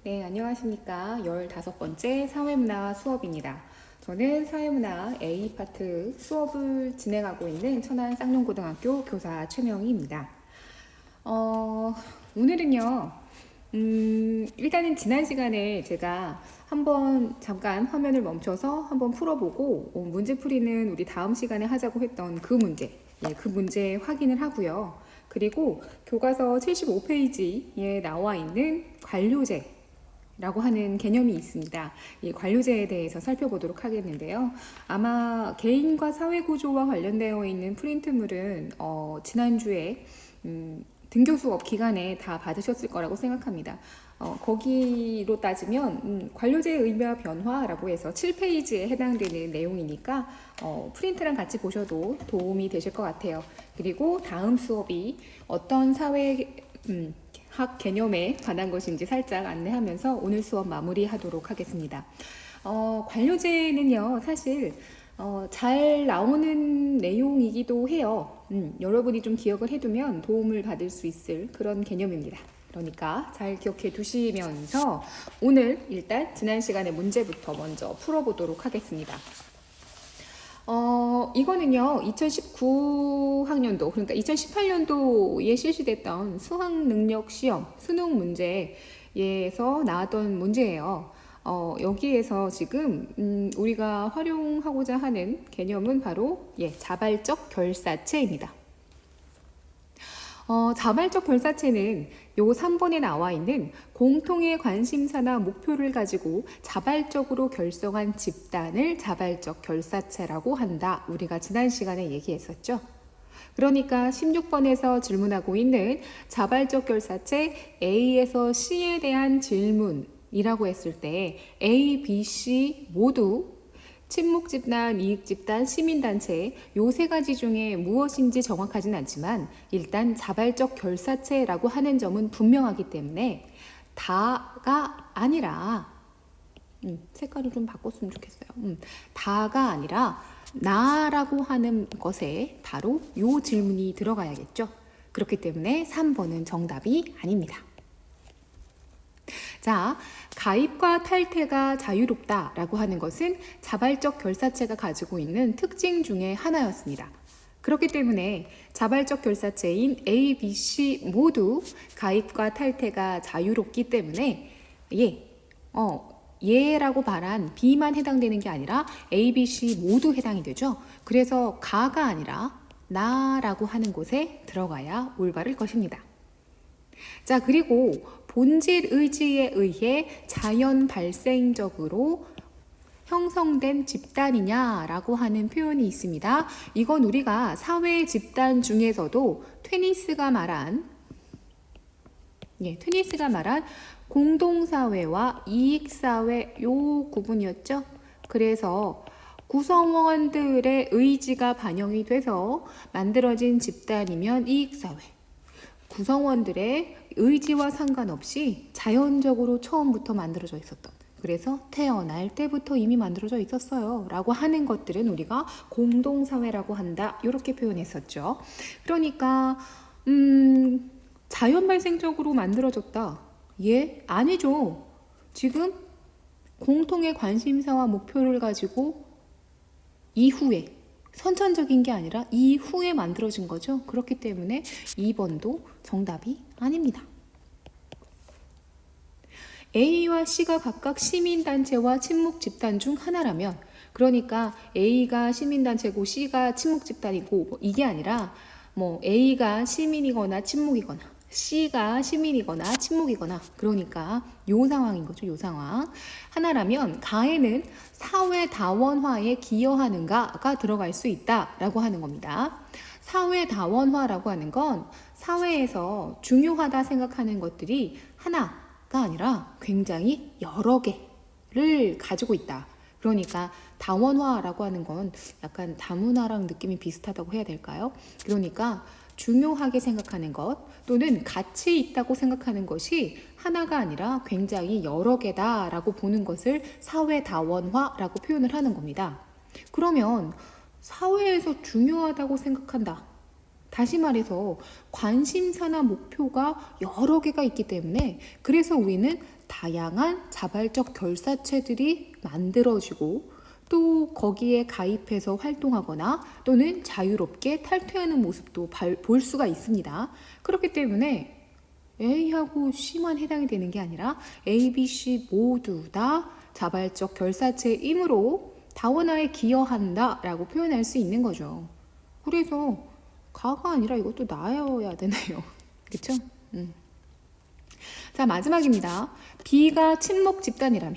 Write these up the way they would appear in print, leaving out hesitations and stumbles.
네, 안녕하십니까. 15번째 사회문화 수업입니다. 저는 사회문화 A파트 수업을 진행하고 있는 천안 쌍용고등학교 교사 최명희입니다. 오늘은요, 일단은 지난 시간에 제가 한번 잠깐 화면을 멈춰서 한번 풀어보고 문제풀이는 우리 다음 시간에 하자고 했던 그 문제, 그 문제 확인을 하고요. 그리고 교과서 75페이지에 나와 있는 관료제 라고 하는 개념이 있습니다. 이 관료제에 대해서 살펴보도록 하겠는데요. 아마 개인과 사회 구조와 관련되어 있는 프린트물은 지난주에 등교 수업 기간에 다 받으셨을 거라고 생각합니다. 거기로 따지면 관료제의 의미와 변화라고 해서 7페이지에 해당되는 내용이니까 프린트랑 같이 보셔도 도움이 되실 것 같아요. 그리고 다음 수업이 어떤 사회 학 개념에 관한 것인지 살짝 안내하면서 오늘 수업 마무리하도록 하겠습니다. 관료제는요, 사실 잘 나오는 내용이기도 해요. 여러분이 좀 기억을 해두면 도움을 받을 수 있을 그런 개념입니다. 그러니까 잘 기억해 두시면서 오늘 일단 지난 시간의 문제부터 먼저 풀어보도록 하겠습니다. 이거는요, 2019학년도, 그러니까 2018년도에 실시됐던 수학능력 시험, 수능 문제에서 나왔던 문제예요. 여기에서 지금, 우리가 활용하고자 하는 개념은 바로, 자발적 결사체입니다. 자발적 결사체는 요 3번에 나와 있는 공통의 관심사나 목표를 가지고 자발적으로 결성한 집단을 자발적 결사체라고 한다. 우리가 지난 시간에 얘기했었죠. 그러니까 16번에서 질문하고 있는 자발적 결사체 A에서 C에 대한 질문이라고 했을 때 A, B, C 모두 친목집단, 이익집단, 시민단체 요 세 가지 중에 무엇인지 정확하진 않지만 일단 자발적 결사체라고 하는 점은 분명하기 때문에 다가 아니라 색깔을 좀 바꿨으면 좋겠어요. 다가 아니라 나라고 하는 것에 바로 요 질문이 들어가야겠죠. 그렇기 때문에 3번은 정답이 아닙니다. 자, 가입과 탈퇴가 자유롭다라고 하는 것은 자발적 결사체가 가지고 있는 특징 중에 하나였습니다. 그렇기 때문에 자발적 결사체인 A, B, C 모두 가입과 탈퇴가 자유롭기 때문에 예라고 말한 B만 해당되는 게 아니라 A, B, C 모두 해당이 되죠. 그래서 가가 아니라 나라고 하는 곳에 들어가야 올바를 것입니다. 자, 그리고 본질 의지에 의해 자연 발생적으로 형성된 집단이냐라고 하는 표현이 있습니다. 이건 우리가 사회 집단 중에서도 트니스가 말한 공동사회와 이익사회 요 구분이었죠. 그래서 구성원들의 의지가 반영이 돼서 만들어진 집단이면 이익사회. 구성원들의 의지와 상관없이 자연적으로 처음부터 만들어져 있었던, 그래서 태어날 때부터 이미 만들어져 있었어요 라고 하는 것들은 우리가 공동사회라고 한다 이렇게 표현했었죠. 그러니까 자연 발생적으로 만들어졌다, 아니죠. 지금 공통의 관심사와 목표를 가지고 이후에 선천적인 게 아니라 이후에 만들어진 거죠. 그렇기 때문에 2번도 정답이 아닙니다. A와 C가 각각 시민단체와 친목집단 중 하나라면, 그러니까 A가 시민단체고 C가 친목집단이고 이게 아니라 A가 시민이거나 친목이거나 C가 시민이거나 친목이거나, 그러니까 요 상황인 거죠. 요 상황 하나라면 가에는 사회다원화에 기여하는가가 들어갈 수 있다라고 하는 겁니다. 사회다원화라고 하는 건 사회에서 중요하다 생각하는 것들이 하나가 아니라 굉장히 여러 개를 가지고 있다. 그러니까 다원화라고 하는 건 약간 다문화랑 느낌이 비슷하다고 해야 될까요? 그러니까 중요하게 생각하는 것 또는 가치 있다고 생각하는 것이 하나가 아니라 굉장히 여러 개다라고 보는 것을 사회다원화라고 표현을 하는 겁니다. 그러면 사회에서 중요하다고 생각한다. 다시 말해서 관심사나 목표가 여러 개가 있기 때문에 그래서 우리는 다양한 자발적 결사체들이 만들어지고 또 거기에 가입해서 활동하거나 또는 자유롭게 탈퇴하는 모습도 볼 수가 있습니다. 그렇기 때문에 A하고 C만 해당이 되는 게 아니라 A, B, C 모두 다 자발적 결사체이므로 다원화에 기여한다 라고 표현할 수 있는 거죠. 그래서 가가 아니라 이것도 나여야 되네요. 그쵸? 자, 마지막입니다. B가 친목 집단이라면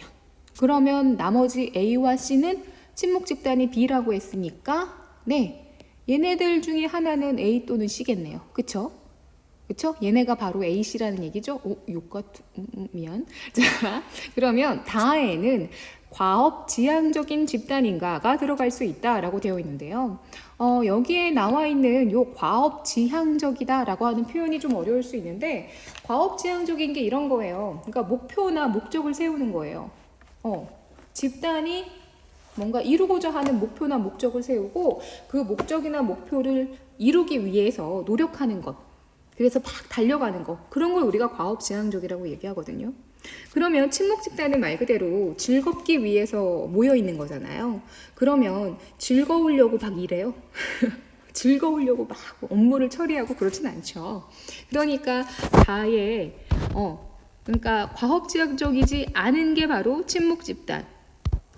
그러면 나머지 A와 C는 친목 집단이 B라고 했으니까 네, 얘네들 중에 하나는 A 또는 C겠네요. 그쵸? 그쵸? 얘네가 바로 A, C라는 얘기죠? 미안. 자, 그러면 다에는 과업지향적인 집단인가가 들어갈 수 있다라고 되어 있는데요. 여기에 나와 있는 요 과업지향적이다라고 하는 표현이 좀 어려울 수 있는데 과업지향적인 게 이런 거예요. 그러니까 목표나 목적을 세우는 거예요. 집단이 뭔가 이루고자 하는 목표나 목적을 세우고 그 목적이나 목표를 이루기 위해서 노력하는 것. 그래서 막 달려가는 거. 그런 걸 우리가 과업지향적이라고 얘기하거든요. 그러면 친목 집단은 말 그대로 즐겁기 위해서 모여 있는 거잖아요. 그러면 즐거우려고 막 일해요. 즐거우려고 막 업무를 처리하고 그렇진 않죠. 그러니까 그러니까 과업지향적이지 않은 게 바로 친목 집단.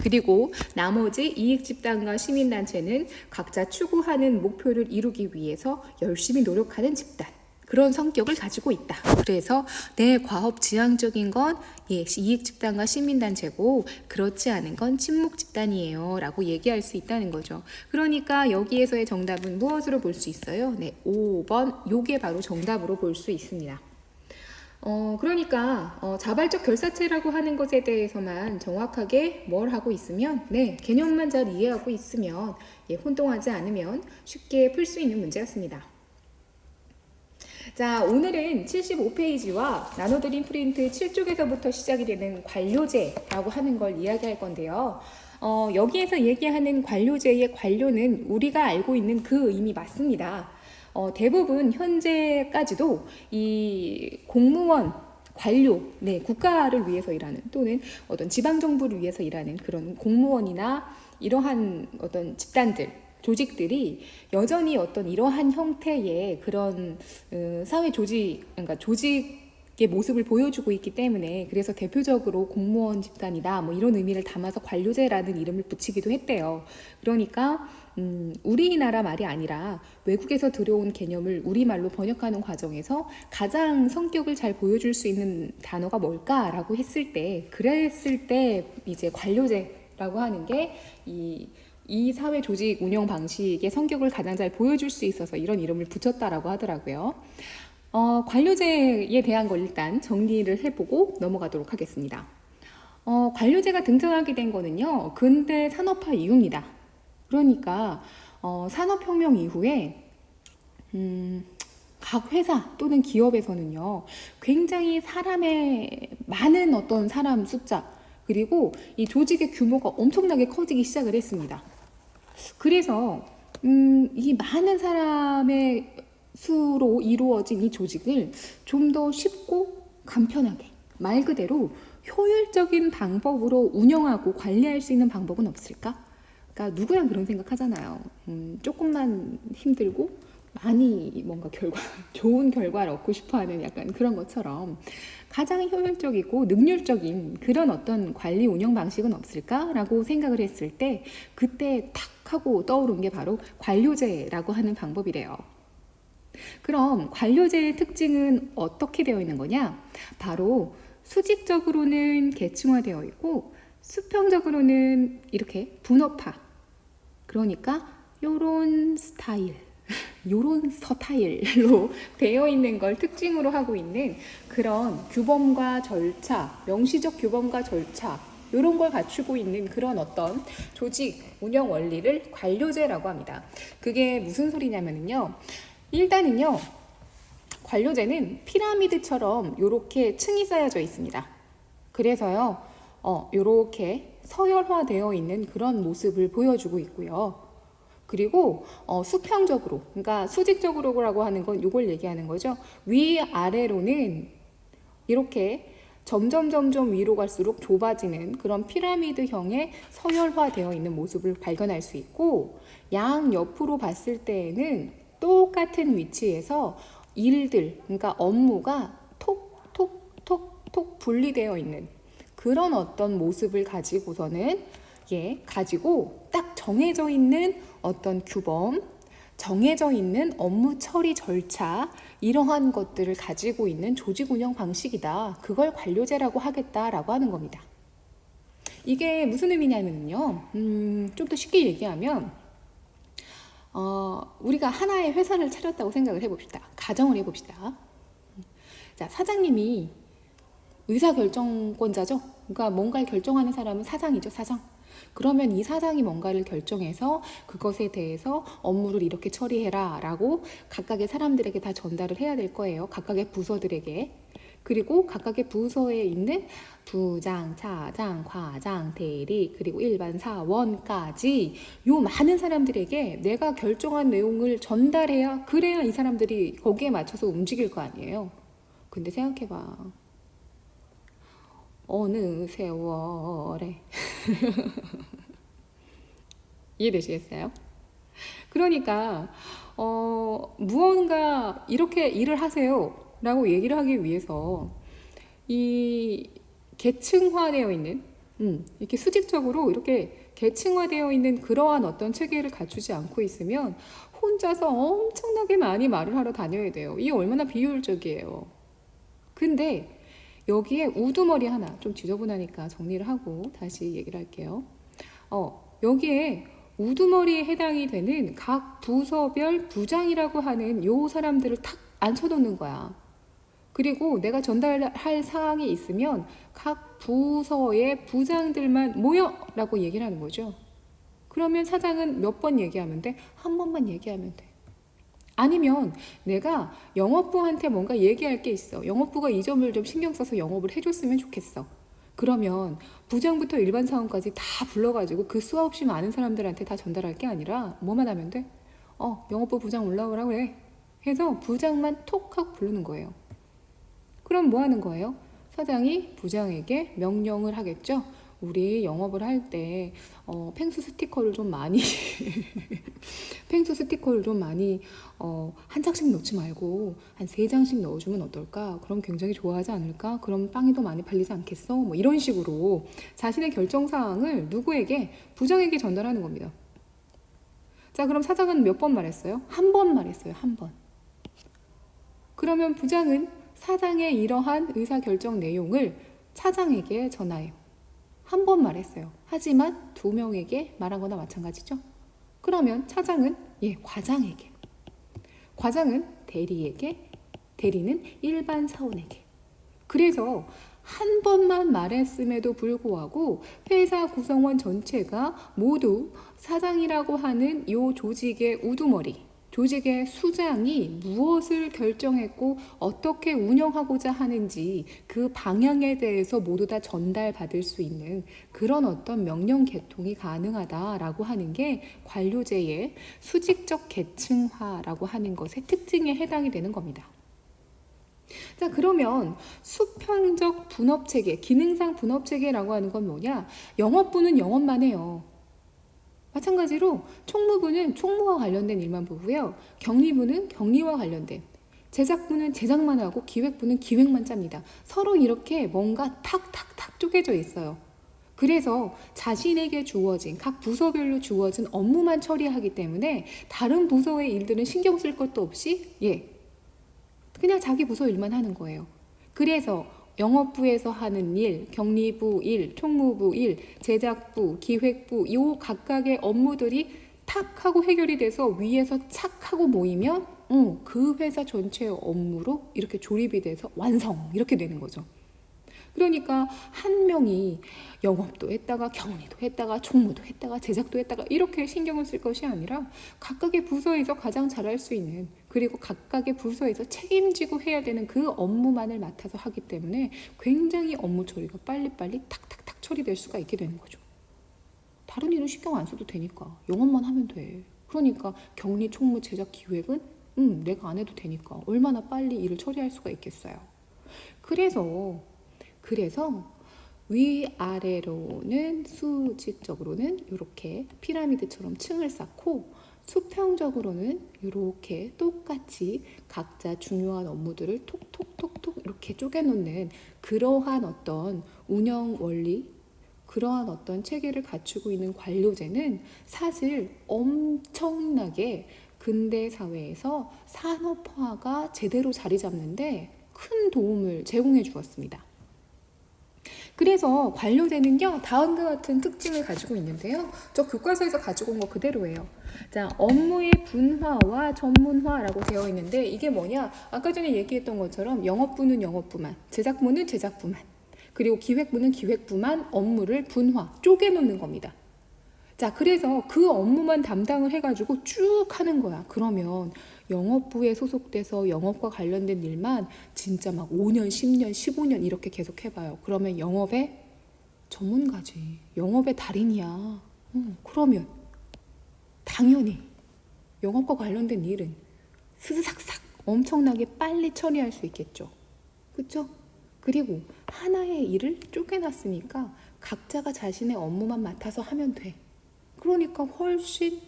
그리고 나머지 이익 집단과 시민단체는 각자 추구하는 목표를 이루기 위해서 열심히 노력하는 집단. 그런 성격을 가지고 있다. 그래서 내 과업지향적인 건 이익 집단과 시민단체고 그렇지 않은 건 친목 집단이에요 라고 얘기할 수 있다는 거죠. 그러니까 여기에서의 정답은 무엇으로 볼 수 있어요? 네, 5번 요게 바로 정답으로 볼 수 있습니다. 그러니까 자발적 결사체라고 하는 것에 대해서만 정확하게 뭘 하고 있으면 개념만 잘 이해하고 있으면 혼동하지 않으면 쉽게 풀 수 있는 문제였습니다. 자, 오늘은 75페이지와 나눠드린 프린트 7쪽에서부터 시작이 되는 관료제라고 하는 걸 이야기할 건데요. 여기에서 얘기하는 관료제의 관료는 우리가 알고 있는 그 의미 맞습니다. 대부분 현재까지도 이 공무원, 관료, 국가를 위해서 일하는 또는 어떤 지방정부를 위해서 일하는 그런 공무원이나 이러한 어떤 집단들, 조직들이 여전히 어떤 이러한 형태의 그런 사회 조직, 그러니까 조직의 모습을 보여주고 있기 때문에 그래서 대표적으로 공무원 집단이다 뭐 이런 의미를 담아서 관료제라는 이름을 붙이기도 했대요. 그러니까 우리나라 말이 아니라 외국에서 들여온 개념을 우리말로 번역하는 과정에서 가장 성격을 잘 보여줄 수 있는 단어가 뭘까라고 했을 때 그랬을 때 이제 관료제라고 하는 게 이 사회 조직 운영 방식의 성격을 가장 잘 보여줄 수 있어서 이런 이름을 붙였다라고 하더라고요. 관료제에 대한 걸 일단 정리를 해보고 넘어가도록 하겠습니다. 관료제가 등장하게 된 거는요, 근대 산업화 이후입니다. 그러니까 산업혁명 이후에 각 회사 또는 기업에서는요, 굉장히 많은 어떤 사람 숫자 그리고 이 조직의 규모가 엄청나게 커지기 시작을 했습니다. 그래서 이 많은 사람의 수로 이루어진 이 조직을 좀 더 쉽고 간편하게 말 그대로 효율적인 방법으로 운영하고 관리할 수 있는 방법은 없을까? 그러니까 누구나 그런 생각하잖아요. 조금만 힘들고 많이 뭔가 좋은 결과를 얻고 싶어하는 약간 그런 것처럼 가장 효율적이고 능률적인 그런 어떤 관리 운영 방식은 없을까라고 생각을 했을 때 그때 탁 하고 떠오른 게 바로 관료제라고 하는 방법이래요. 그럼 관료제의 특징은 어떻게 되어 있는 거냐? 바로 수직적으로는 계층화되어 있고 수평적으로는 이렇게 분업화. 그러니까 요런 스타일로 되어 있는 걸 특징으로 하고 있는 그런 규범과 절차, 명시적 규범과 절차 이런 걸 갖추고 있는 그런 어떤 조직 운영 원리를 관료제라고 합니다. 그게 무슨 소리냐면요. 일단은요, 관료제는 피라미드처럼 이렇게 층이 쌓여져 있습니다. 그래서요, 이렇게 서열화되어 있는 그런 모습을 보여주고 있고요. 그리고 수평적으로, 그러니까 수직적으로라고 하는 건 이걸 얘기하는 거죠. 위아래로는 이렇게 점점 위로 갈수록 좁아지는 그런 피라미드형의 서열화되어 있는 모습을 발견할 수 있고, 양 옆으로 봤을 때에는 똑같은 위치에서 일들, 그러니까 업무가 톡 분리되어 있는 그런 어떤 모습을 가지고서는 가지고 딱 정해져 있는 어떤 규범, 정해져 있는 업무 처리 절차, 이러한 것들을 가지고 있는 조직 운영 방식이다. 그걸 관료제라고 하겠다라고 하는 겁니다. 이게 무슨 의미냐면요. 좀 더 쉽게 얘기하면 우리가 하나의 회사를 차렸다고 생각을 해봅시다. 가정을 해봅시다. 자, 사장님이 의사결정권자죠. 그러니까 뭔가를 결정하는 사람은 사장이죠, 사장. 그러면 이 사장이 뭔가를 결정해서 그것에 대해서 업무를 이렇게 처리해라 라고 각각의 사람들에게 다 전달을 해야 될 거예요. 각각의 부서들에게. 그리고 각각의 부서에 있는 부장, 차장, 과장, 대리, 그리고 일반 사원까지 요 많은 사람들에게 내가 결정한 내용을 전달해야, 그래야 이 사람들이 거기에 맞춰서 움직일 거 아니에요. 근데 생각해봐. 어느 세월에 이해되시겠어요? 그러니까 무언가 이렇게 일을 하세요 라고 얘기를 하기 위해서 이 계층화되어 있는 이렇게 수직적으로 이렇게 계층화되어 있는 그러한 어떤 체계를 갖추지 않고 있으면 혼자서 엄청나게 많이 말을 하러 다녀야 돼요. 이게 얼마나 비효율적이에요. 근데 여기에 우두머리 하나, 좀 지저분하니까 정리를 하고 다시 얘기를 할게요. 여기에 우두머리에 해당이 되는 각 부서별 부장이라고 하는 요 사람들을 탁 앉혀놓는 거야. 그리고 내가 전달할 사항이 있으면 각 부서의 부장들만 모여! 라고 얘기를 하는 거죠. 그러면 사장은 몇 번 얘기하면 돼? 한 번만 얘기하면 돼. 아니면 내가 영업부한테 뭔가 얘기할 게 있어. 영업부가 이 점을 좀 신경 써서 영업을 해줬으면 좋겠어. 그러면 부장부터 일반 사원까지 다 불러가지고 그 수없이 많은 사람들한테 다 전달할 게 아니라 뭐만 하면 돼? 영업부 부장 올라오라 그래. 해서 부장만 톡 하고 부르는 거예요. 그럼 뭐 하는 거예요? 사장이 부장에게 명령을 하겠죠. 우리 영업을 할 때 펭수 스티커를 좀 많이 펭수 스티커를 좀 많이 한 장씩 넣지 말고 한 3장씩 넣어주면 어떨까? 그럼 굉장히 좋아하지 않을까? 그럼 빵이 더 많이 팔리지 않겠어? 뭐 이런 식으로 자신의 결정사항을 누구에게? 부장에게 전달하는 겁니다. 자, 그럼 사장은 몇 번 말했어요? 한 번 말했어요. 한 번. 그러면 부장은 사장의 이러한 의사결정 내용을 차장에게 전화해요. 한 번 말했어요. 하지만 2명에게 말한 거나 마찬가지죠. 그러면 차장은 과장에게, 과장은 대리에게, 대리는 일반 사원에게. 그래서 한 번만 말했음에도 불구하고 회사 구성원 전체가 모두 사장이라고 하는 요 조직의 우두머리, 조직의 수장이 무엇을 결정했고 어떻게 운영하고자 하는지 그 방향에 대해서 모두 다 전달받을 수 있는 그런 어떤 명령 계통이 가능하다라고 하는 게 관료제의 수직적 계층화라고 하는 것의 특징에 해당이 되는 겁니다. 자, 그러면 수평적 분업체계, 기능상 분업체계라고 하는 건 뭐냐? 영업부는 영업만 해요. 마찬가지로 총무부는 총무와 관련된 일만 보고요. 격리부는 격리와 관련된, 제작부는 제작만 하고 기획부는 기획만 짭니다. 서로 이렇게 뭔가 탁탁탁 쪼개져 있어요. 그래서 자신에게 주어진, 각 부서별로 주어진 업무만 처리하기 때문에 다른 부서의 일들은 신경 쓸 것도 없이 그냥 자기 부서 일만 하는 거예요. 그래서 영업부에서 하는 일, 격리부 일, 총무부 일, 제작부, 기획부 요 각각의 업무들이 탁 하고 해결이 돼서 위에서 착 하고 모이면 그 회사 전체의 업무로 이렇게 조립이 돼서 완성 이렇게 되는 거죠. 그러니까 한 명이 영업도 했다가 격리도 했다가 총무도 했다가 제작도 했다가 이렇게 신경을 쓸 것이 아니라 각각의 부서에서 가장 잘할 수 있는, 그리고 각각의 부서에서 책임지고 해야 되는 그 업무만을 맡아서 하기 때문에 굉장히 업무 처리가 빨리빨리 탁탁탁 처리될 수가 있게 되는 거죠. 다른 일은 신경 안 써도 되니까 영업만 하면 돼. 그러니까 격리 총무 제작 기획은 내가 안 해도 되니까 얼마나 빨리 일을 처리할 수가 있겠어요. 그래서 위아래로는 수직적으로는 이렇게 피라미드처럼 층을 쌓고 수평적으로는 이렇게 똑같이 각자 중요한 업무들을 톡톡톡톡 이렇게 쪼개놓는 그러한 어떤 운영 원리, 그러한 어떤 체계를 갖추고 있는 관료제는 사실 엄청나게 근대 사회에서 산업화가 제대로 자리 잡는데 큰 도움을 제공해 주었습니다. 그래서 관료제는요, 다음과 같은 특징을 가지고 있는데요. 저 교과서에서 가지고 온 거 그대로예요. 자, 업무의 분화와 전문화라고 되어 있는데 이게 뭐냐? 아까 전에 얘기했던 것처럼 영업부는 영업부만, 제작부는 제작부만, 그리고 기획부는 기획부만 업무를 분화, 쪼개놓는 겁니다. 자, 그래서 그 업무만 담당을 해가지고 쭉 하는 거야. 그러면 영업부에 소속돼서 영업과 관련된 일만 진짜 막 5년, 10년, 15년 이렇게 계속 해봐요. 그러면 영업의 전문가지. 영업의 달인이야. 그러면 당연히 영업과 관련된 일은 스스삭삭 엄청나게 빨리 처리할 수 있겠죠. 그렇죠? 그리고 하나의 일을 쪼개놨으니까 각자가 자신의 업무만 맡아서 하면 돼. 그러니까 훨씬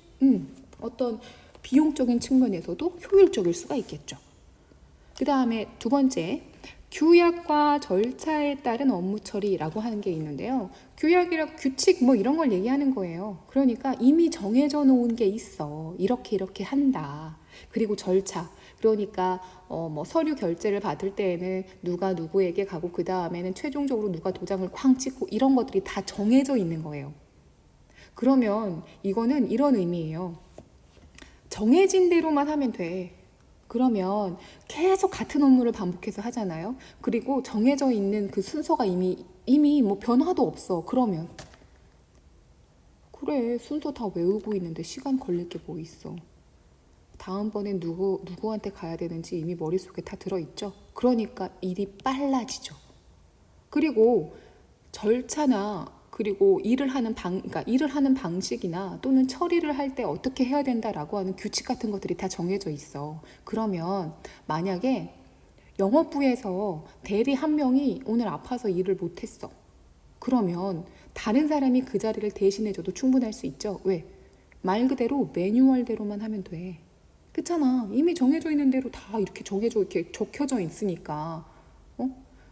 어떤 비용적인 측면에서도 효율적일 수가 있겠죠. 그 다음에 두 번째, 규약과 절차에 따른 업무 처리라고 하는 게 있는데요. 규약이랑 규칙 뭐 이런 걸 얘기하는 거예요. 그러니까 이미 정해져 놓은 게 있어. 이렇게 한다. 그리고 절차. 그러니까 뭐 서류 결제를 받을 때에는 누가 누구에게 가고 그 다음에는 최종적으로 누가 도장을 쾅 찍고 이런 것들이 다 정해져 있는 거예요. 그러면 이거는 이런 의미예요. 정해진 대로만 하면 돼. 그러면 계속 같은 업무를 반복해서 하잖아요. 그리고 정해져 있는 그 순서가 이미 뭐 변화도 없어. 그러면 그래, 순서 다 외우고 있는데 시간 걸릴 게 뭐 있어. 다음번엔 누구한테 가야 되는지 이미 머릿속에 다 들어있죠. 그러니까 일이 빨라지죠. 그리고 절차나 그리고 그러니까 일을 하는 방식이나 또는 처리를 할 때 어떻게 해야 된다라고 하는 규칙 같은 것들이 다 정해져 있어. 그러면 만약에 영업부에서 대리 한 명이 오늘 아파서 일을 못했어. 그러면 다른 사람이 그 자리를 대신해줘도 충분할 수 있죠. 왜? 말 그대로 매뉴얼대로만 하면 돼. 그렇잖아. 이미 정해져 있는 대로 다 이렇게 이렇게 적혀져 있으니까.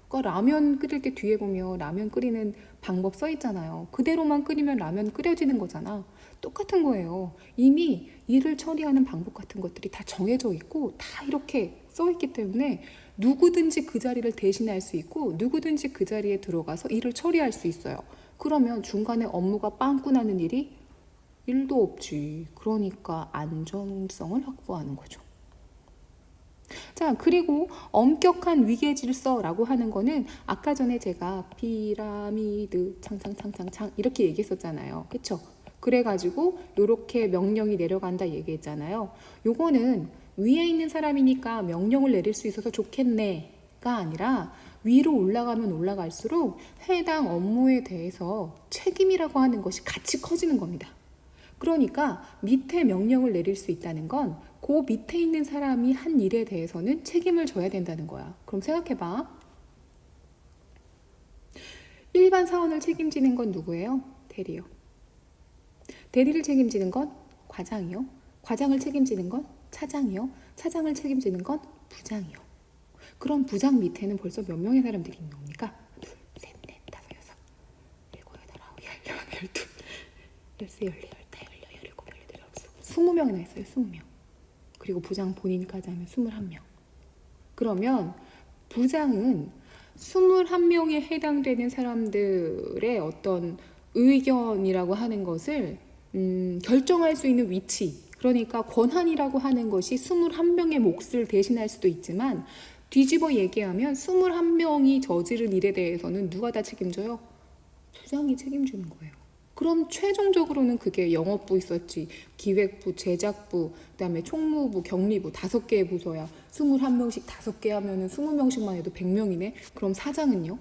그러니까 라면 끓일 때 뒤에 보면 라면 끓이는 방법 써 있잖아요. 그대로만 끓이면 라면 끓여지는 거잖아. 똑같은 거예요. 이미 일을 처리하는 방법 같은 것들이 다 정해져 있고 다 이렇게 써 있기 때문에 누구든지 그 자리를 대신할 수 있고 누구든지 그 자리에 들어가서 일을 처리할 수 있어요. 그러면 중간에 업무가 빵꾸 나는 일도 없지. 그러니까 안정성을 확보하는 거죠. 자, 그리고 엄격한 위계 질서라고 하는 거는 아까 전에 제가 피라미드 창 이렇게 얘기했었잖아요. 그쵸? 그래가지고 이렇게 명령이 내려간다 얘기했잖아요. 요거는 위에 있는 사람이니까 명령을 내릴 수 있어서 좋겠네가 아니라 위로 올라가면 올라갈수록 해당 업무에 대해서 책임이라고 하는 것이 같이 커지는 겁니다. 그러니까 밑에 명령을 내릴 수 있다는 건 그 밑에 있는 사람이 한 일에 대해서는 책임을 져야 된다는 거야. 그럼 생각해봐. 일반 사원을 책임지는 건 누구예요? 대리요. 대리를 책임지는 건 과장이요. 과장을 책임지는 건 차장이요. 차장을 책임지는 건 부장이요. 그럼 부장 밑에는 벌써 몇 명의 사람들이 있는 겁니까? 둘, 셋, 넷, 다섯, 여섯, 일곱, 여덟, 아홉, 열, 열둘, 열세, 열네, 열다, 열여, 열일곱, 열여덟, 열아홉, 20명이나 했어요. 20명. 그리고 부장 본인까지 하면 21명. 그러면 부장은 21명에 해당되는 사람들의 어떤 의견이라고 하는 것을 결정할 수 있는 위치, 그러니까 권한이라고 하는 것이 21명의 몫을 대신할 수도 있지만 뒤집어 얘기하면 21명이 저지른 일에 대해서는 누가 다 책임져요? 부장이 책임지는 거예요. 그럼 최종적으로는 그게 영업부 있었지, 기획부, 제작부, 그다음에 총무부, 격리부 5개의 부서야 21명씩 5개 하면은 20명씩만 해도 100명이네. 그럼 사장은요?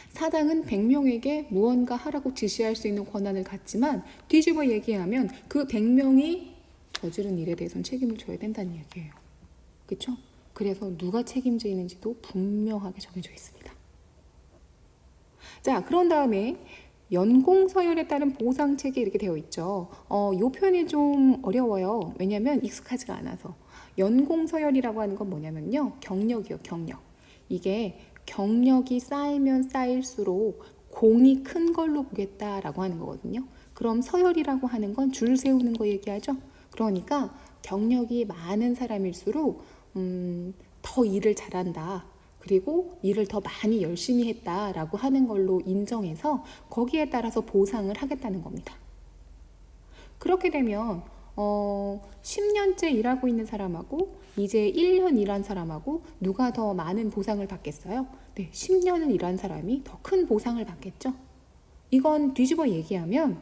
사장은 100명에게 무언가 하라고 지시할 수 있는 권한을 갖지만 뒤집어 얘기하면 그 100명이 저지른 일에 대해서는 책임을 져야 된다는 얘기예요. 그렇죠? 그래서 누가 책임지는지도 분명하게 정해져 있습니다. 자, 그런 다음에 연공서열에 따른 보상책이 이렇게 되어 있죠. 이 표현이 좀 어려워요. 왜냐하면 익숙하지가 않아서. 연공서열이라고 하는 건 뭐냐면요. 경력이요, 경력. 이게 경력이 쌓이면 쌓일수록 공이 큰 걸로 보겠다라고 하는 거거든요. 그럼 서열이라고 하는 건 줄 세우는 거 얘기하죠. 그러니까 경력이 많은 사람일수록 더 일을 잘한다. 그리고 일을 더 많이 열심히 했다라고 하는 걸로 인정해서 거기에 따라서 보상을 하겠다는 겁니다. 그렇게 되면 10년째 일하고 있는 사람하고 이제 1년 일한 사람하고 누가 더 많은 보상을 받겠어요? 네, 10년을 일한 사람이 더 큰 보상을 받겠죠. 이건 뒤집어 얘기하면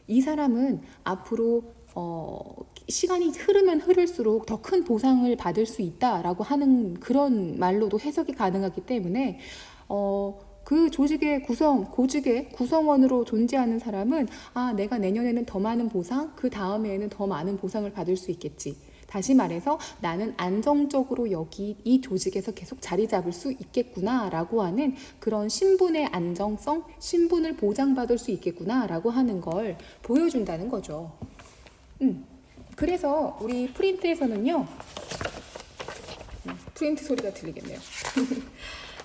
이 사람은 앞으로 시간이 흐르면 흐를수록 더 큰 보상을 받을 수 있다라고 하는 그런 말로도 해석이 가능하기 때문에 그 조직의 고직의 구성원으로 존재하는 사람은 내가 내년에는 더 많은 보상, 그 다음에는 더 많은 보상을 받을 수 있겠지. 다시 말해서 나는 안정적으로 여기 이 조직에서 계속 자리 잡을 수 있겠구나라고 하는 그런 신분의 안정성, 신분을 보장받을 수 있겠구나라고 하는 걸 보여준다는 거죠. 그래서 우리 프린트에서는요. 프린트 소리가 들리겠네요.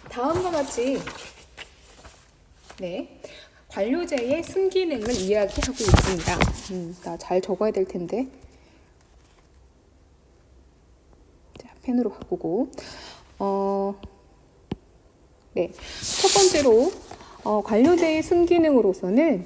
다음과 같이 관료제의 순기능을 이야기하고 있습니다. 나 잘 적어야 될 텐데. 자, 펜으로 바꾸고. 첫 번째로 관료제의 순기능으로서는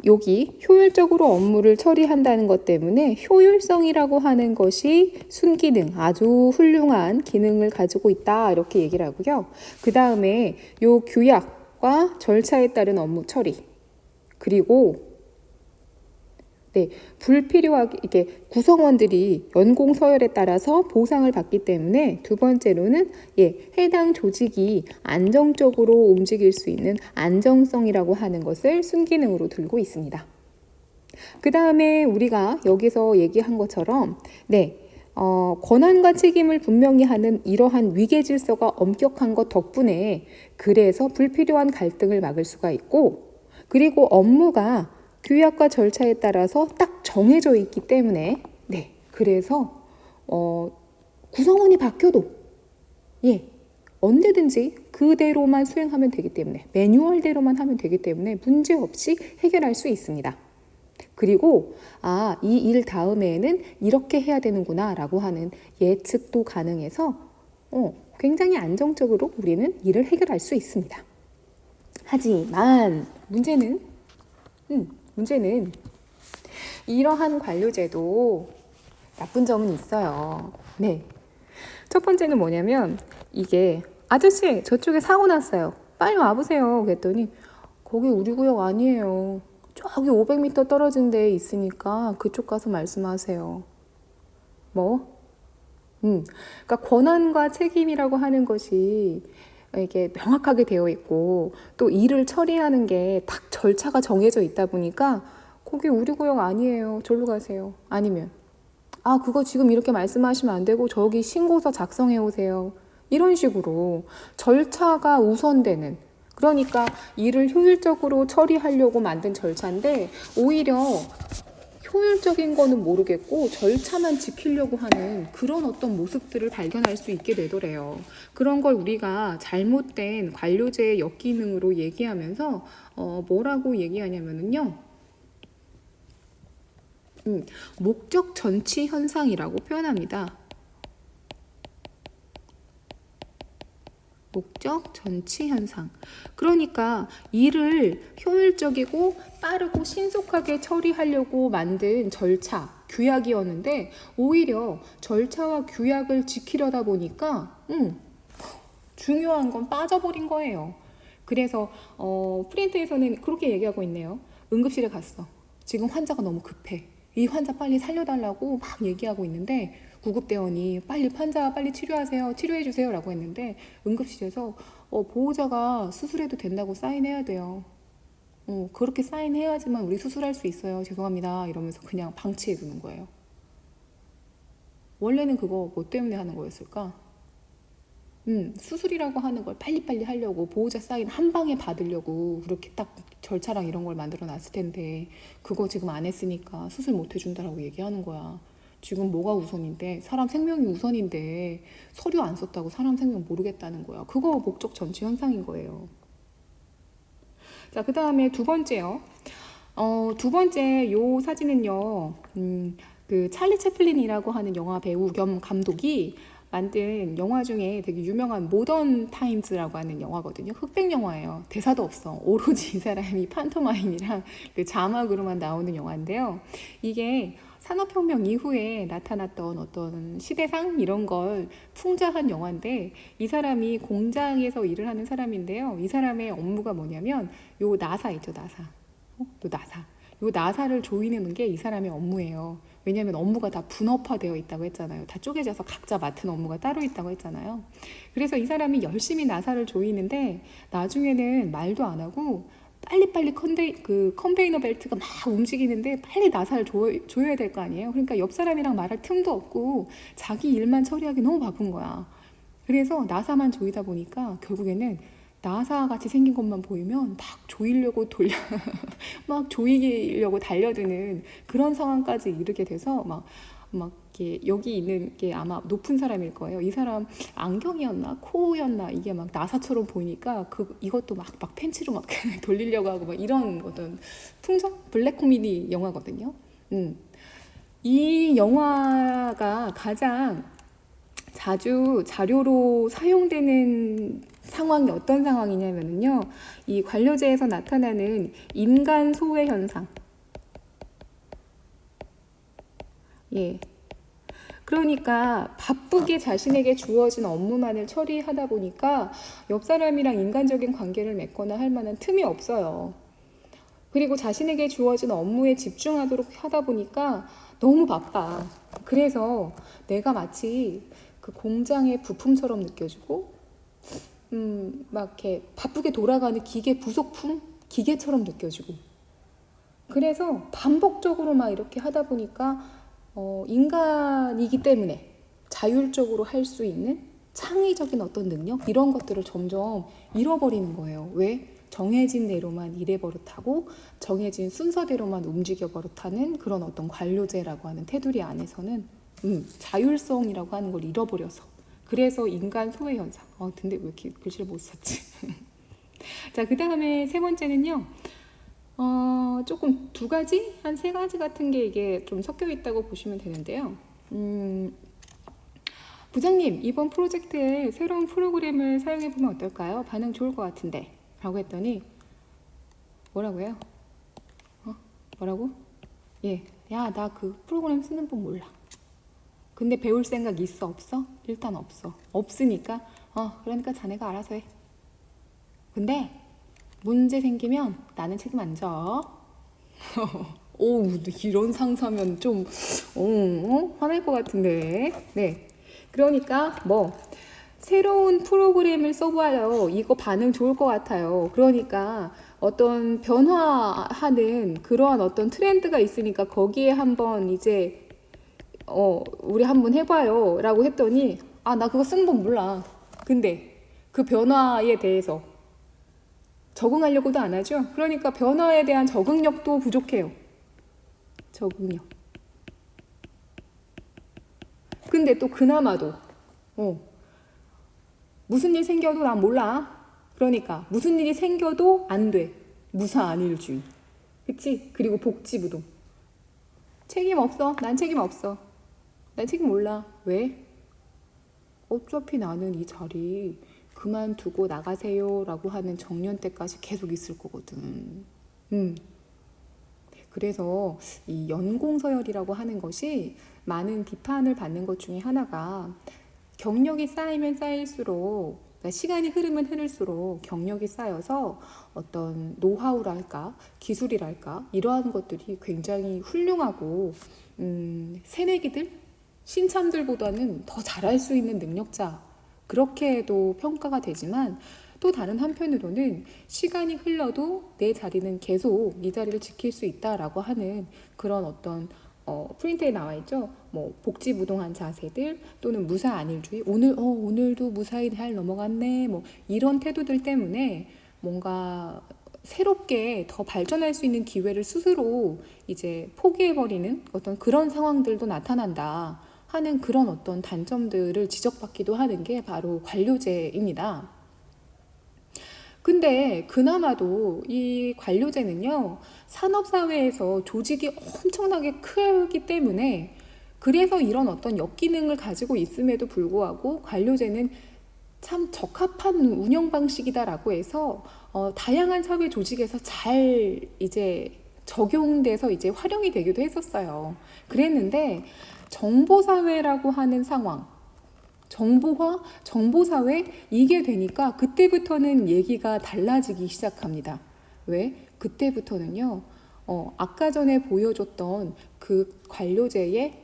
여기 효율적으로 업무를 처리한다는 것 때문에 효율성이라고 하는 것이 순기능, 아주 훌륭한 기능을 가지고 있다 이렇게 얘기를 하고요. 그 다음에 요 규약과 절차에 따른 업무 처리, 그리고 불필요하게 이게 구성원들이 연공 서열에 따라서 보상을 받기 때문에 두 번째로는 해당 조직이 안정적으로 움직일 수 있는 안정성이라고 하는 것을 순기능으로 들고 있습니다. 그 다음에 우리가 여기서 얘기한 것처럼 권한과 책임을 분명히 하는 이러한 위계 질서가 엄격한 것 덕분에 그래서 불필요한 갈등을 막을 수가 있고, 그리고 업무가 규약과 절차에 따라서 딱 정해져 있기 때문에 그래서 구성원이 바뀌어도 언제든지 그대로만 수행하면 되기 때문에, 매뉴얼대로만 하면 되기 때문에 문제없이 해결할 수 있습니다. 그리고 이 일 다음에는 이렇게 해야 되는구나 라고 하는 예측도 가능해서 굉장히 안정적으로 우리는 일을 해결할 수 있습니다. 하지만 문제는 이러한 관료제도 나쁜 점은 있어요. 첫 번째는 뭐냐면 이게 아저씨 저쪽에 사고 났어요. 빨리 와보세요. 그랬더니 거기 우리 구역 아니에요. 저기 500m 떨어진 데에 있으니까 그쪽 가서 말씀하세요. 그러니까 권한과 책임이라고 하는 것이 이게 명확하게 되어 있고 또 일을 처리하는 게 딱 절차가 정해져 있다 보니까 거기 우리 구역 아니에요. 절로 가세요. 아니면 그거 지금 이렇게 말씀하시면 안 되고 저기 신고서 작성해 오세요. 이런 식으로 절차가 우선되는, 그러니까 일을 효율적으로 처리하려고 만든 절차인데 오히려 효율적인 거는 모르겠고 절차만 지키려고 하는 그런 어떤 모습들을 발견할 수 있게 되더래요. 그런 걸 우리가 잘못된 관료제의 역기능으로 얘기하면서 뭐라고 얘기하냐면요. 목적 전치 현상이라고 표현합니다. 목적 전치 현상. 그러니까 일을 효율적이고 빠르고 신속하게 처리하려고 만든 절차, 규약이었는데 오히려 절차와 규약을 지키려다 보니까 중요한 건 빠져버린 거예요. 그래서 프린트에서는 그렇게 얘기하고 있네요. 응급실에 갔어. 지금 환자가 너무 급해. 이 환자 빨리 살려달라고 막 얘기하고 있는데 구급대원이 빨리 환자 빨리 치료하세요. 치료해주세요. 라고 했는데 응급실에서 보호자가 수술해도 된다고 사인해야 돼요. 그렇게 사인해야지만 우리 수술할 수 있어요. 죄송합니다. 이러면서 그냥 방치해 두는 거예요. 원래는 그거 뭐 때문에 하는 거였을까? 수술이라고 하는 걸 빨리빨리 하려고 보호자 사인 한 방에 받으려고 그렇게 딱 절차랑 이런 걸 만들어 놨을 텐데 그거 지금 안 했으니까 수술 못 해준다라고 얘기하는 거야. 지금 뭐가 우선인데 사람 생명이 우선인데 서류 안 썼다고 사람 생명 모르겠다는 거야. 그거 목적 전치 현상인 거예요. 자, 그 다음에 두 번째요. 두 번째 요 사진은요. 그 찰리 채플린이라고 하는 영화 배우 겸 감독이 만든 영화 중에 되게 유명한 모던 타임즈라고 하는 영화거든요. 흑백 영화예요. 대사도 없어. 오로지 이 사람이 판토마임이랑 그 자막으로만 나오는 영화인데요. 이게 산업혁명 이후에 나타났던 어떤 시대상 이런 걸 풍자한 영화인데 이 사람이 공장에서 일을 하는 사람인데요. 이 사람의 업무가 뭐냐면 요 나사 있죠, 나사. 요 나사를 조이는 게 이 사람의 업무예요. 왜냐하면 업무가 다 분업화되어 있다고 했잖아요. 다 쪼개져서 각자 맡은 업무가 따로 있다고 했잖아요. 그래서 이 사람이 열심히 나사를 조이는데 나중에는 말도 안 하고 빨리빨리 컨베이너 벨트가 막 움직이는데 빨리 나사를 조여야 될 거 아니에요. 그러니까 옆 사람이랑 말할 틈도 없고 자기 일만 처리하기 너무 바쁜 거야. 그래서 나사만 조이다 보니까 결국에는 나사 같이 생긴 것만 보이면 막 조이려고 막 조이려고 달려드는 그런 상황까지 이르게 돼서 막 이렇게 여기 있는 게 아마 높은 사람일 거예요. 이 사람 안경이었나 코였나 이게 막 나사처럼 보이니까 이것도 막 팬츠로 막 돌리려고 하고 막 이런 어떤 풍성 블랙 코미디 영화거든요. 이 영화가 가장 자주 자료로 사용되는 상황이 어떤 상황이냐면요. 이 관료제에서 나타나는 인간 소외 현상. 예. 그러니까 바쁘게 자신에게 주어진 업무만을 처리하다 보니까 옆 사람이랑 인간적인 관계를 맺거나 할 만한 틈이 없어요. 그리고 자신에게 주어진 업무에 집중하도록 하다 보니까 너무 바빠. 그래서 내가 마치 그 공장의 부품처럼 느껴지고 막 이렇게 바쁘게 돌아가는 기계 부속품? 기계처럼 느껴지고 그래서 반복적으로 막 이렇게 하다 보니까 인간이기 때문에 자율적으로 할 수 있는 창의적인 어떤 능력 이런 것들을 점점 잃어버리는 거예요. 왜? 정해진 대로만 일해 버릇하고 정해진 순서대로만 움직여 버릇하는 그런 어떤 관료제라고 하는 테두리 안에서는 자율성이라고 하는 걸 잃어버려서 그래서 인간 소외 현상. 근데 왜 이렇게 글씨를 못 썼지? 자, 그 다음에 세 번째는요. 조금 두 가지? 한 세 가지 같은 게 이게 좀 섞여 있다고 보시면 되는데요. 부장님, 이번 프로젝트에 새로운 프로그램을 사용해보면 어떨까요? 반응 좋을 것 같은데. 라고 했더니, 뭐라고요? 뭐라고? 예, 야, 나 그 프로그램 쓰는 법 몰라. 근데 배울 생각 있어, 없어? 일단 없어. 없으니까, 그러니까 자네가 알아서 해. 근데, 문제 생기면 나는 책임 안 져. 오, 이런 상사면 좀, 화날 것 같은데. 네. 그러니까, 새로운 프로그램을 써봐요. 이거 반응 좋을 것 같아요. 그러니까, 어떤 변화하는 그러한 어떤 트렌드가 있으니까 거기에 한번 이제, 우리 한번 해봐요. 라고 했더니, 나 그거 쓰는 법 몰라. 근데, 그 변화에 대해서 적응하려고도 안 하죠. 그러니까 변화에 대한 적응력도 부족해요. 적응력. 근데 또 그나마도 무슨 일 생겨도 난 몰라. 그러니까 무슨 일이 생겨도 안 돼. 무사안일주의. 그치? 그리고 복지부동. 책임 없어. 난 책임 없어. 난 책임 몰라. 왜? 어차피 나는 이 자리 그만두고 나가세요 라고 하는 정년 때까지 계속 있을 거거든. 그래서 이 연공서열이라고 하는 것이 많은 비판을 받는 것 중에 하나가 경력이 쌓이면 쌓일수록 그러니까 시간이 흐르면 흐를수록 경력이 쌓여서 어떤 노하우랄까 기술이랄까 이러한 것들이 굉장히 훌륭하고 새내기들 신참들보다는 더 잘할 수 있는 능력자 그렇게도 평가가 되지만 또 다른 한편으로는 시간이 흘러도 내 자리는 계속 이 자리를 지킬 수 있다라고 하는 그런 어떤 프린트에 나와 있죠. 뭐 복지부동한 자세들 또는 무사 안일주의. 오늘도 무사히 잘 넘어갔네. 뭐 이런 태도들 때문에 뭔가 새롭게 더 발전할 수 있는 기회를 스스로 이제 포기해버리는 어떤 그런 상황들도 나타난다 하는 그런 어떤 단점들을 지적받기도 하는 게 바로 관료제입니다. 근데 그나마도 이 관료제는요, 산업사회에서 조직이 엄청나게 크기 때문에 그래서 이런 어떤 역기능을 가지고 있음에도 불구하고 관료제는 참 적합한 운영 방식이다라고 해서 다양한 사회 조직에서 잘 이제 적용돼서 이제 활용이 되기도 했었어요. 그랬는데 정보사회라고 하는 상황, 정보화, 정보사회 이게 되니까 그때부터는 얘기가 달라지기 시작합니다. 왜? 그때부터는요. 아까 전에 보여줬던 그 관료제의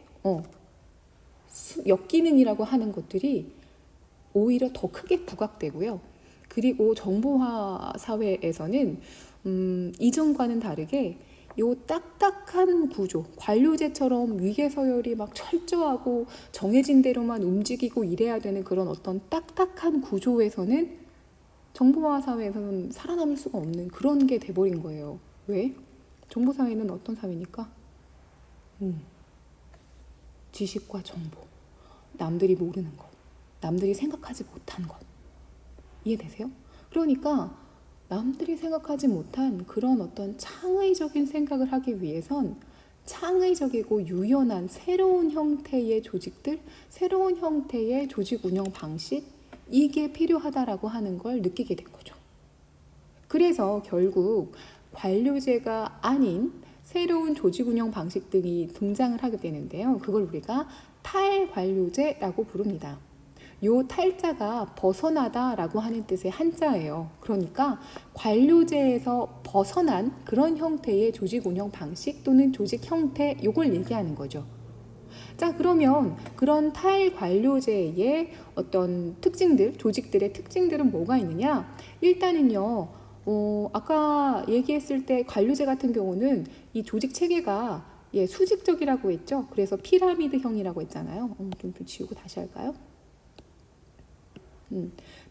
역기능이라고 하는 것들이 오히려 더 크게 부각되고요. 그리고 정보화 사회에서는 이전과는 다르게 요 딱딱한 구조, 관료제처럼 위계 서열이 막 철저하고 정해진 대로만 움직이고 이래야 되는 그런 어떤 딱딱한 구조에서는 정보화 사회에서는 살아남을 수가 없는 그런 게 돼버린 거예요. 왜? 정보 사회는 어떤 사회니까? 지식과 정보, 남들이 모르는 것, 남들이 생각하지 못한 것. 이해되세요? 그러니까 남들이 생각하지 못한 그런 어떤 창의적인 생각을 하기 위해선 창의적이고 유연한 새로운 형태의 조직들, 새로운 형태의 조직 운영 방식, 이게 필요하다라고 하는 걸 느끼게 된 거죠. 그래서 결국 관료제가 아닌 새로운 조직 운영 방식 등이 등장을 하게 되는데요. 그걸 우리가 탈관료제라고 부릅니다. 요 탈자가 벗어나다라고 하는 뜻의 한자예요. 그러니까 관료제에서 벗어난 그런 형태의 조직 운영 방식 또는 조직 형태, 요걸 얘기하는 거죠. 자, 그러면 그런 탈관료제의 어떤 특징들, 조직들의 특징들은 뭐가 있느냐? 일단은요, 아까 얘기했을 때 관료제 같은 경우는 이 조직 체계가 수직적이라고 했죠. 그래서 피라미드형이라고 했잖아요. 좀 지우고 다시 할까요?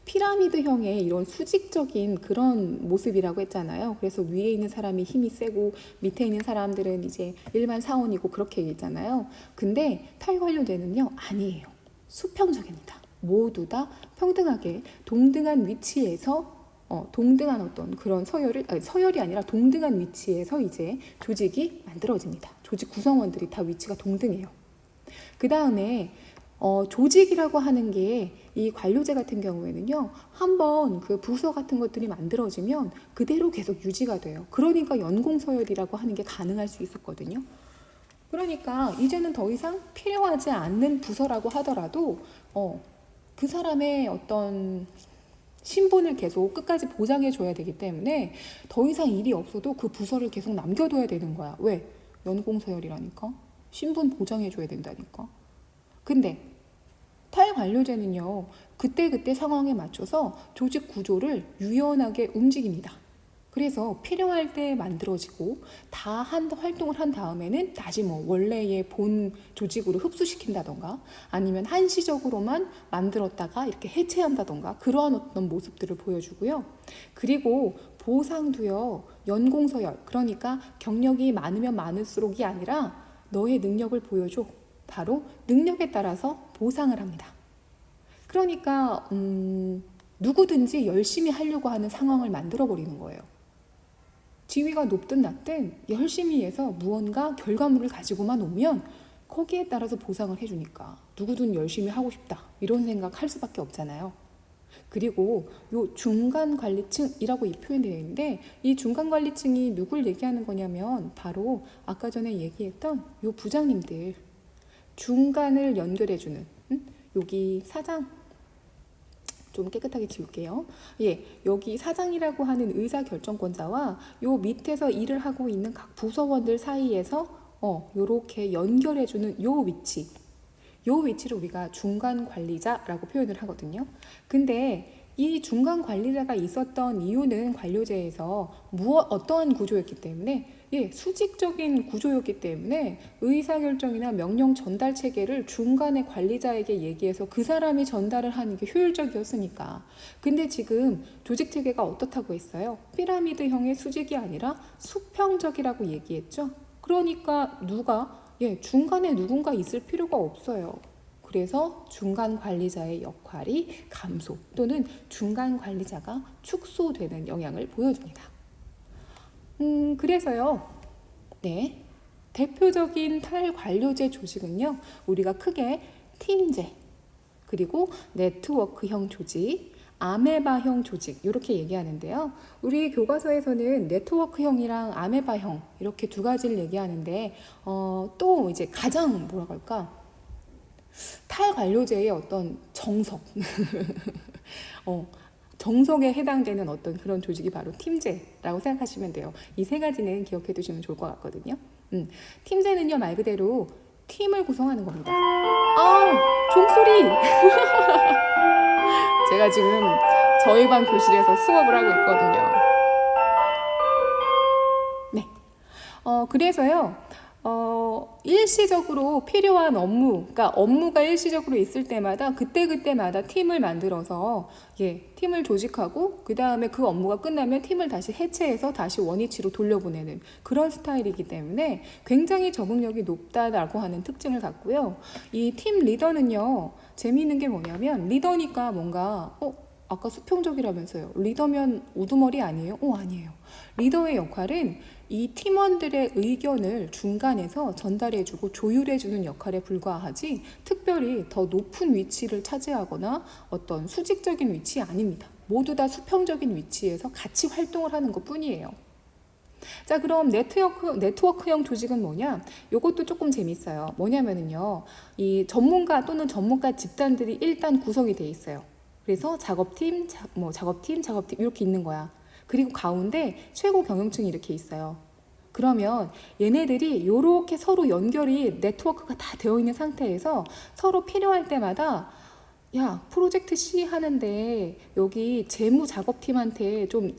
피라미드형의 이런 수직적인 그런 모습이라고 했잖아요. 그래서 위에 있는 사람이 힘이 세고 밑에 있는 사람들은 이제 일반 사원이고 그렇게 얘기했잖아요. 근데 탈관료제는요, 아니에요. 수평적입니다. 모두 다 평등하게 동등한 위치에서 동등한 어떤 그런 서열이 아니라 동등한 위치에서 이제 조직이 만들어집니다. 조직 구성원들이 다 위치가 동등해요. 그 다음에 조직이라고 하는 게 이 관료제 같은 경우에는요, 한번 그 부서 같은 것들이 만들어지면 그대로 계속 유지가 돼요. 그러니까 연공서열이라고 하는 게 가능할 수 있었거든요. 그러니까 이제는 더 이상 필요하지 않는 부서라고 하더라도 그 사람의 어떤 신분을 계속 끝까지 보장해 줘야 되기 때문에 더 이상 일이 없어도 그 부서를 계속 남겨둬야 되는 거야. 왜? 연공서열이라니까. 신분 보장해 줘야 된다니까. 근데 탈관료제는요, 그때그때 상황에 맞춰서 조직 구조를 유연하게 움직입니다. 그래서 필요할 때 만들어지고 다 활동을 한 다음에는 다시 뭐 원래의 본 조직으로 흡수시킨다던가 아니면 한시적으로만 만들었다가 이렇게 해체한다던가 그러한 어떤 모습들을 보여주고요. 그리고 보상도요, 연공서열, 그러니까 경력이 많으면 많을수록이 아니라 너의 능력을 보여줘. 바로 능력에 따라서 보상을 합니다. 그러니까 누구든지 열심히 하려고 하는 상황을 만들어버리는 거예요. 지위가 높든 낮든 열심히 해서 무언가 결과물을 가지고만 오면 거기에 따라서 보상을 해주니까 누구든 열심히 하고 싶다 이런 생각 할 수밖에 없잖아요. 그리고 요 중간관리층이라고 이 표현되어 있는데 이 중간관리층이 누굴 얘기하는 거냐면 바로 아까 전에 얘기했던 요 부장님들, 중간을 연결해주는 여기 사장 좀 깨끗하게 지울게요. 여기 사장이라고 하는 의사결정권자와 요 밑에서 일을 하고 있는 각 부서원들 사이에서 요렇게 연결해주는 요 위치를 우리가 중간관리자라고 표현을 하거든요. 근데 이 중간 관리자가 있었던 이유는 관료제에서 어떠한 구조였기 때문에 수직적인 구조였기 때문에 의사결정이나 명령 전달 체계를 중간의 관리자에게 얘기해서 그 사람이 전달을 하는 게 효율적이었으니까. 근데 지금 조직 체계가 어떻다고 했어요? 피라미드형의 수직이 아니라 수평적이라고 얘기했죠. 그러니까 중간에 누군가 있을 필요가 없어요. 그래서 중간 관리자의 역할이 감소 또는 중간 관리자가 축소되는 영향을 보여줍니다. 그래서요, 대표적인 탈관료제 조직은요, 우리가 크게 팀제, 그리고 네트워크형 조직, 아메바형 조직 이렇게 얘기하는데요. 우리 교과서에서는 네트워크형이랑 아메바형 이렇게 두 가지를 얘기하는데 또 이제 가장 탈관료제의 어떤 정석 정석에 해당되는 어떤 그런 조직이 바로 팀제라고 생각하시면 돼요. 이 세 가지는 기억해 두시면 좋을 것 같거든요. 팀제는요, 말 그대로 팀을 구성하는 겁니다. 종소리! 제가 지금 저희 반 교실에서 수업을 하고 있거든요. 네. 그래서요, 일시적으로 필요한 그러니까 업무가 일시적으로 있을 때마다 그때마다 팀을 만들어서 팀을 조직하고 그 다음에 그 업무가 끝나면 팀을 다시 해체해서 다시 원위치로 돌려보내는 그런 스타일이기 때문에 굉장히 적응력이 높다라고 하는 특징을 갖고요. 이 팀 리더는요, 재미있는 게 뭐냐면 리더니까 뭔가 아까 수평적이라면서요. 리더면 우두머리 아니에요? 아니에요. 리더의 역할은 이 팀원들의 의견을 중간에서 전달해주고 조율해주는 역할에 불과하지 특별히 더 높은 위치를 차지하거나 어떤 수직적인 위치 아닙니다. 모두 다 수평적인 위치에서 같이 활동을 하는 것 뿐이에요. 자, 그럼 네트워크형 조직은 뭐냐? 이것도 조금 재밌어요. 뭐냐면은요, 이 전문가 또는 전문가 집단들이 일단 구성이 돼 있어요. 그래서 작업팀 이렇게 있는 거야. 그리고 가운데 최고 경영층이 이렇게 있어요. 그러면 얘네들이 이렇게 서로 연결이 네트워크가 다 되어 있는 상태에서 서로 필요할 때마다 프로젝트 C 하는데 여기 재무 작업팀한테 좀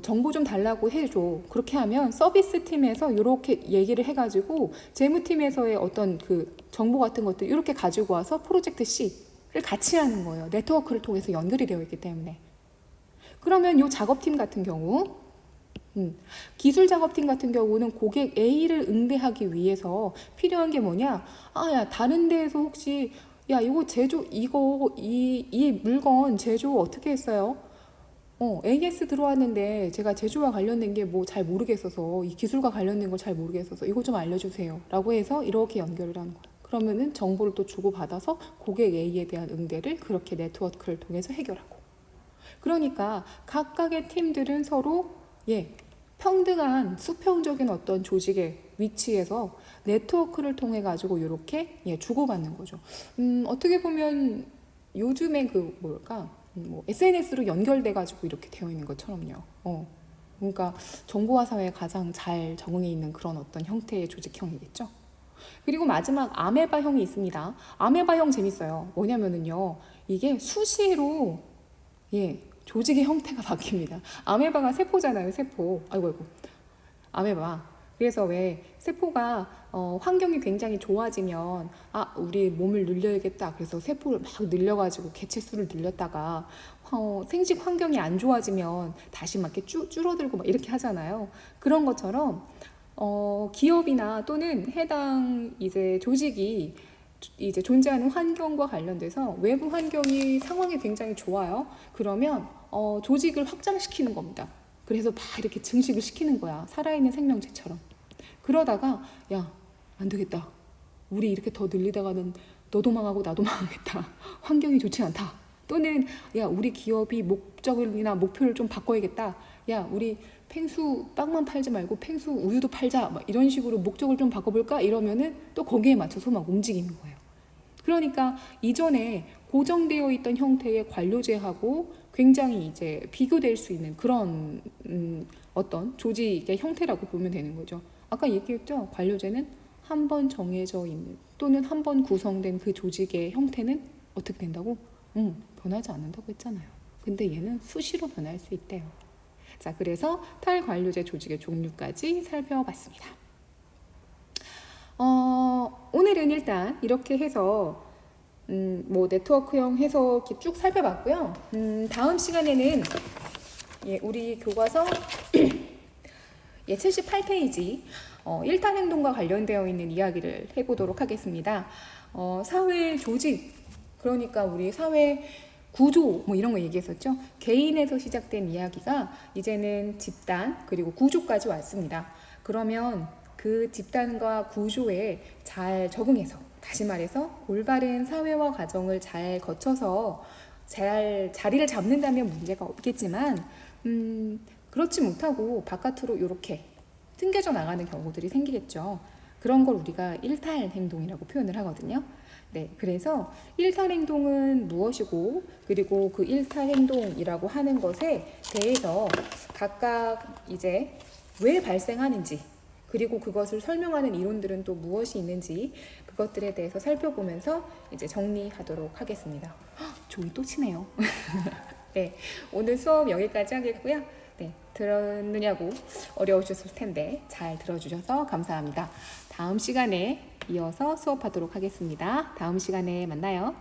정보 좀 달라고 해줘. 그렇게 하면 서비스 팀에서 이렇게 얘기를 해가지고 재무팀에서의 어떤 그 정보 같은 것들 이렇게 가지고 와서 프로젝트 C를 같이 하는 거예요. 네트워크를 통해서 연결이 되어 있기 때문에. 그러면 이 작업팀 같은 경우 기술 작업팀 같은 경우는 고객 A를 응대하기 위해서 필요한 게 뭐냐? 다른 데에서 혹시 이거 제조 이 물건 제조 어떻게 했어요? AS 들어왔는데 제가 제조와 관련된 게 뭐 잘 모르겠어서 이 기술과 관련된 걸 잘 모르겠어서 이거 좀 알려주세요 라고 해서 이렇게 연결을 하는 거예요. 그러면은 정보를 또 주고받아서 고객 A에 대한 응대를 그렇게 네트워크를 통해서 해결하고, 그러니까 각각의 팀들은 서로 평등한 수평적인 어떤 조직의 위치에서 네트워크를 통해 가지고 이렇게 주고받는 거죠. 어떻게 보면 요즘에 SNS로 연결돼 가지고 이렇게 되어 있는 것처럼요. 그러니까 정보화 사회에 가장 잘 적응해 있는 그런 어떤 형태의 조직형이겠죠. 그리고 마지막 아메바형이 있습니다. 아메바형 재밌어요. 뭐냐면은요, 이게 수시로 조직의 형태가 바뀝니다. 아메바가 세포잖아요, 세포. 아이고. 아메바. 그래서 왜 세포가 환경이 굉장히 좋아지면 우리 몸을 늘려야겠다. 그래서 세포를 막 늘려가지고 개체 수를 늘렸다가 생식 환경이 안 좋아지면 다시 막 이렇게 줄어들고 막 이렇게 하잖아요. 그런 것처럼 기업이나 또는 해당 이제 조직이 이제 존재하는 환경과 관련돼서 외부 환경이 상황이 굉장히 좋아요. 그러면 조직을 확장시키는 겁니다. 그래서 막 이렇게 증식을 시키는 거야. 살아있는 생명체처럼. 그러다가 안 되겠다. 우리 이렇게 더 늘리다가는 너도 망하고 나도 망하겠다. 환경이 좋지 않다. 또는 우리 기업이 목적이나 목표를 좀 바꿔야겠다. 우리 펭수 빵만 팔지 말고 펭수 우유도 팔자. 막 이런 식으로 목적을 좀 바꿔볼까? 이러면은 또 거기에 맞춰서 막 움직이는 거예요. 그러니까 이전에 고정되어 있던 형태의 관료제하고 굉장히 이제 비교될 수 있는 그런 어떤 조직의 형태라고 보면 되는 거죠. 아까 얘기했죠. 관료제는 한 번 정해져 있는 또는 한 번 구성된 그 조직의 형태는 어떻게 된다고? 변하지 않는다고 했잖아요. 근데 얘는 수시로 변할 수 있대요. 자, 그래서 탈관료제 조직의 종류까지 살펴봤습니다. 오늘은 일단 이렇게 해서 뭐 네트워크형 해서 이렇게 쭉 살펴봤고요. 다음 시간에는 우리 교과서 78페이지 1탄 행동과 관련되어 있는 이야기를 해보도록 하겠습니다. 사회 조직, 그러니까 우리 사회 구조 뭐 이런 거 얘기했었죠. 개인에서 시작된 이야기가 이제는 집단 그리고 구조까지 왔습니다. 그러면 그 집단과 구조에 잘 적응해서, 다시 말해서 올바른 사회화 과정을 잘 거쳐서 잘 자리를 잡는다면 문제가 없겠지만 그렇지 못하고 바깥으로 이렇게 튕겨져 나가는 경우들이 생기겠죠. 그런 걸 우리가 일탈 행동이라고 표현을 하거든요. 네, 그래서 일탈 행동은 무엇이고, 그리고 그 일탈 행동이라고 하는 것에 대해서 각각 이제 왜 발생하는지, 그리고 그것을 설명하는 이론들은 또 무엇이 있는지, 그것들에 대해서 살펴보면서 이제 정리하도록 하겠습니다. 종이 또 치네요. 네, 오늘 수업 여기까지 하겠고요. 네, 들었느냐고 어려우셨을 텐데 잘 들어주셔서 감사합니다. 다음 시간에 이어서 수업하도록 하겠습니다. 다음 시간에 만나요.